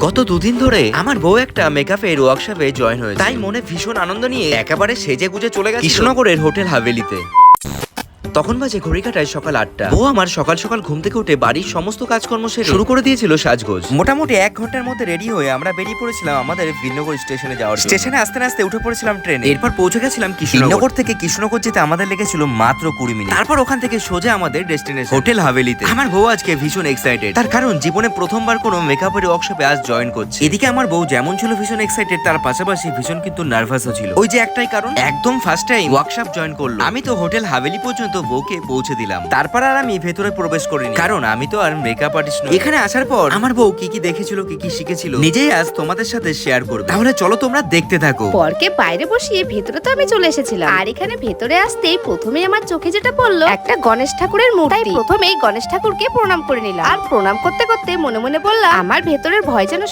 গত দুদিন ধরে আমার বউ একটা মেকআপের ওয়ার্কশপে জয়েন হয়েছে, তাই মনে ভীষণ আনন্দ নিয়ে একেবারে সেজে গুজে চলে গেছে কৃষ্ণনগরের হোটেল হাভেলিতে। তখন বাজে ঘড়ি কাটায় সকাল 8টা। ও আমার সকাল সকাল ঘুম থেকে উঠে বাড়ির সমস্ত কাজকর্ম সেরে শুরু করে দিয়েছিল সাজগোজ। মোটামুটি 1 ঘন্টার মধ্যে রেডি হয়ে আমরা বেরিয়ে পড়েছিলাম আমাদের বিনগর স্টেশনে যাওয়ার জন্য। স্টেশনে আসতে আসতে উঠে পড়েছিলাম ট্রেনে। এরপর পৌঁছে গেছিলাম কৃষ্ণনগর। থেকে কৃষ্ণনগর যেতে আমাদের লেগেছিল মাত্র 20 মিনিট। তারপর ওখান থেকে সোজা আমাদের ডেস্টিনেশন হোটেল হাভেলিতে। আমার বউ আজকে ভীষণ এক্সাইটেড, তার কারণ জীবনে প্রথমবার কোনো মেকআপের ওয়ার্কশপে আজ জয়েন করছে। এদিকে আমার বউ যেমন ছিল ভীষণ এক্সাইটেড, তার পাশাপাশি ভীষণ কিন্তু নার্ভাসও ছিল। ওই যে একটাই কারণ, একদম ফার্স্ট টাইম ওয়ার্কশপ জয়েন করলো। আমি তো হোটেল হাভেলি পর্যন্ত বউকে পৌঁছে দিলাম, তারপর আর আমি ভেতরে প্রবেশ করিনি, কারণ আমি তো আর মেকআপ আর্টিস্ট নই। এখানে আসার পর আমার বউ কি কি দেখেছিল, কি কি শিখেছিল, নিজেই আজ তোমাদের সাথে শেয়ার করবে। তাহলে চলো তোমরা দেখতে থাকো। পরকে বাইরে বসিয়ে ভেতরে তো আমি চলে এসেছিলাম, আর এখানে ভেতরে আসতেই প্রথমে আমার চোখে যেটা পড়লো একটা গণেশ ঠাকুরের মূর্তি। তাই প্রথমেই গণেশ ঠাকুরকে প্রণাম করে নিলাম, আর প্রণাম করতে করতে মনে মনে বললাম আমার ভেতরের ভয় যেন